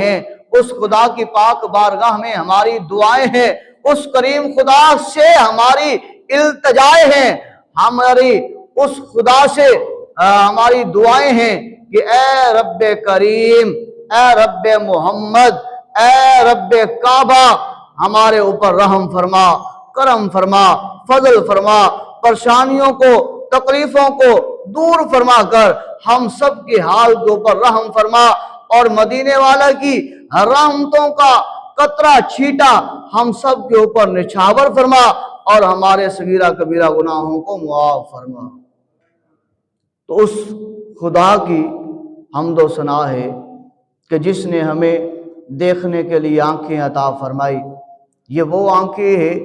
ہیں، اس خدا کی پاک بارگاہ میں ہماری دعائیں ہیں، اس کریم خدا سے ہماری التجائیں ہیں، ہماری اس خدا سے ہماری دعائیں ہیں کہ اے رب کریم، اے رب محمد، اے رب کعبہ، ہمارے اوپر رحم فرما، کرم فرما، فضل فرما، پریشانیوں کو، تکلیفوں کو دور فرما کر ہم سب کے حال کے اوپر رحم فرما، اور مدینے والا کی رحمتوں کا قطرہ چھیٹا ہم سب کے اوپر نچھاور فرما، اور ہمارے صغیرہ کبیرہ گناہوں کو معاف فرما۔ تو اس خدا کی حمد و ثنا ہے کہ جس نے ہمیں دیکھنے کے لیے آنکھیں عطا فرمائی۔ یہ وہ آنکھیں ہیں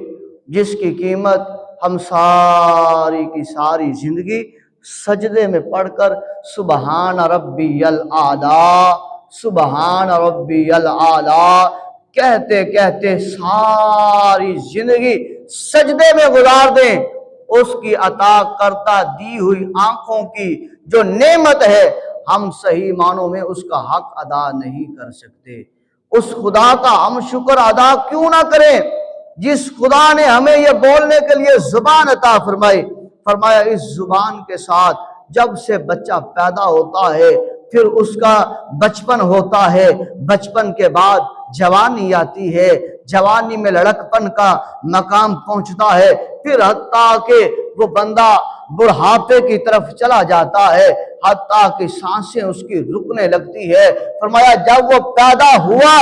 جس کی قیمت ہم ساری کی ساری زندگی سجدے میں پڑھ کر سبحان ربی الاعلیٰ، سبحان ربی الاعلیٰ کہتے کہتے ساری زندگی سجدے میں گزار دیں، اس کی عطا کرتا دی ہوئی آنکھوں کی جو نعمت ہے ہم صحیح معنوں میں اس کا حق ادا نہیں کر سکتے۔ اس خدا کا ہم شکر ادا کیوں نہ کریں جس خدا نے ہمیں یہ بولنے کے لیے زبان عطا فرمائی۔ فرمایا اس زبان کے ساتھ جب سے بچہ پیدا ہوتا ہے، پھر اس کا بچپن ہوتا ہے، بچپن کے بعد جوانی آتی ہے، جوانی میں لڑکپن کا مقام پہنچتا ہے، پھر حتیٰ کہ وہ بندہ بڑھاپے کی طرف چلا جاتا ہے، حتیٰ کہ سانسیں اس کی رکنے لگتی ہے۔ فرمایا جب وہ پیدا ہوا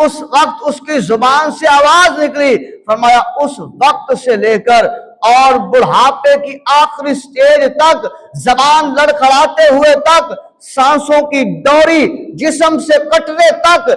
اس وقت اس کی زبان سے آواز نکلی، فرمایا اس وقت سے لے کر اور بڑھاپے کی آخری سٹیج تک، زبان لڑکھڑاتے ہوئے تک، سانسوں کی ڈوری جسم سے کٹنے تک،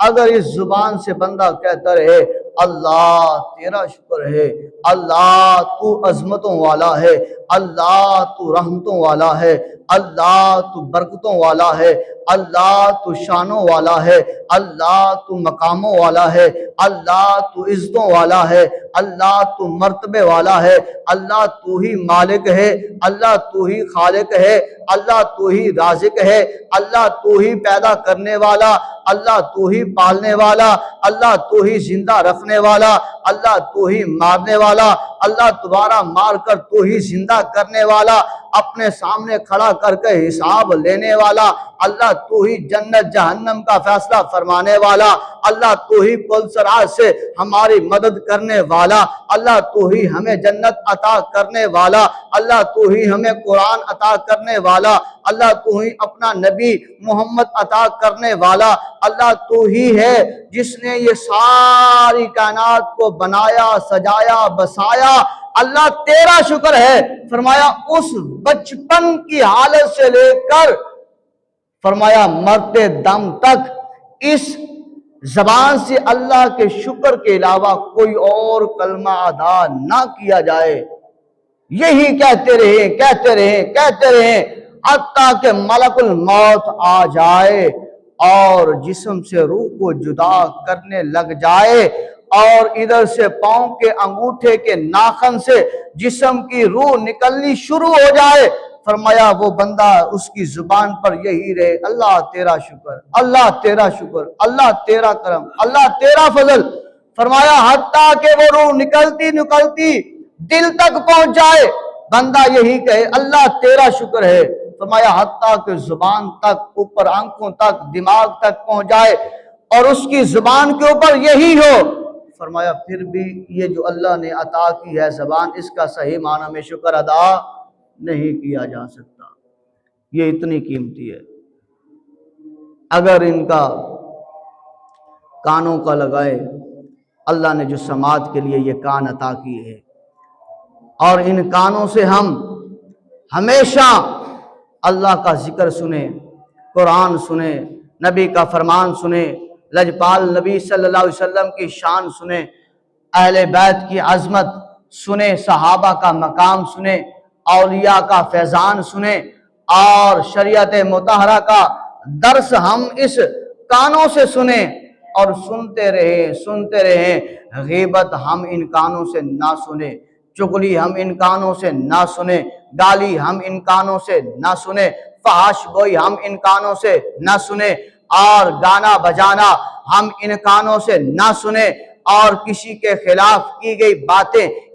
اگر اس زبان سے بندہ کہتا رہے اللہ تیرا شکر ہے، اللہ تو عظمتوں والا ہے، اللہ تو رحمتوں والا ہے، اللہ تو برکتوں والا ہے، اللہ تو شانوں والا ہے، اللہ تو مقاموں والا ہے، اللہ تو عزتوں والا ہے، اللہ تو مرتبے والا ہے، اللہ تو ہی مالک ہے، اللہ تو ہی خالق ہے، اللہ تو ہی رازق ہے، اللہ تو ہی پیدا کرنے والا، اللہ تو ہی پالنے والا، اللہ تو ہی زندہ رکھنے والا، اللہ تو ہی مارنے والا، اللہ دوبارہ مار کر تو ہی زندہ کرنے والا، اپنے سامنے کھڑا کر کے حساب لینے والا، اللہ تو ہی جنت جہنم کا فیصلہ فرمانے والا، اللہ تو ہی پل صراط سے ہماری مدد کرنے والا، اللہ تو ہی ہمیں جنت عطا کرنے والا، اللہ تو ہی ہمیں قرآن عطا کرنے والا، اللہ تو ہی اپنا نبی محمد عطا کرنے والا، اللہ تو ہی ہے جس نے یہ ساری کائنات کو بنایا، سجایا، بسایا، اللہ تیرا شکر ہے۔ فرمایا اس بچپن کی حالت سے لے کر فرمایا مرتے دم تک اس زبان سے اللہ کے شکر کے علاوہ کوئی اور کلمہ ادا نہ کیا جائے، یہی کہتے رہے کہتے رہے کہتے رہے حتیٰ کہ ملک الموت آ جائے اور جسم سے روح کو جدا کرنے لگ جائے، اور ادھر سے پاؤں کے انگوٹھے کے ناخن سے جسم کی روح نکلنی شروع ہو جائے، فرمایا وہ بندہ اس کی زبان پر یہی رہے اللہ تیرا شکر، اللہ تیرا شکر، اللہ تیرا کرم، اللہ تیرا فضل۔ فرمایا حتیٰ کہ وہ روح نکلتی نکلتی دل تک پہنچ جائے، بندہ یہی کہے اللہ تیرا شکر ہے۔ فرمایا حتیٰ کہ زبان تک، اوپر آنکھوں تک، دماغ تک پہنچ جائے اور اس کی زبان کے اوپر یہی ہو، فرمایا پھر بھی یہ جو اللہ نے عطا کی ہے زبان، اس کا صحیح معنی میں شکر ادا نہیں کیا جا سکتا، یہ اتنی قیمتی ہے۔ اگر ان کا کانوں کا لگائے، اللہ نے جو سماعت کے لیے یہ کان عطا کی ہے، اور ان کانوں سے ہم ہمیشہ اللہ کا ذکر سنیں، قرآن سنیں، نبی کا فرمان سنیں، لجپال نبی صلی اللہ علیہ وسلم کی شان سنیں، اہل بیت کی عظمت سنیں، صحابہ کا مقام سنیں، اولیاء کا فیضان سنیں، اور شریعت مطہرہ کا درس ہم اس کانوں سے سنیں، اور سنتے رہیں۔ غیبت ہم ان کانوں سے نہ سنیں، چغلی ہم ان کانوں سے نہ سنیں، گالی ہم ان کانوں سے نہ سنیں، فحش گوئی ہم ان کانوں سے نہ سنیں، اور گانا بجانا ہم ان کانوں سے نہ سنیں، اور کسی کے خلاف کی گئی باتیں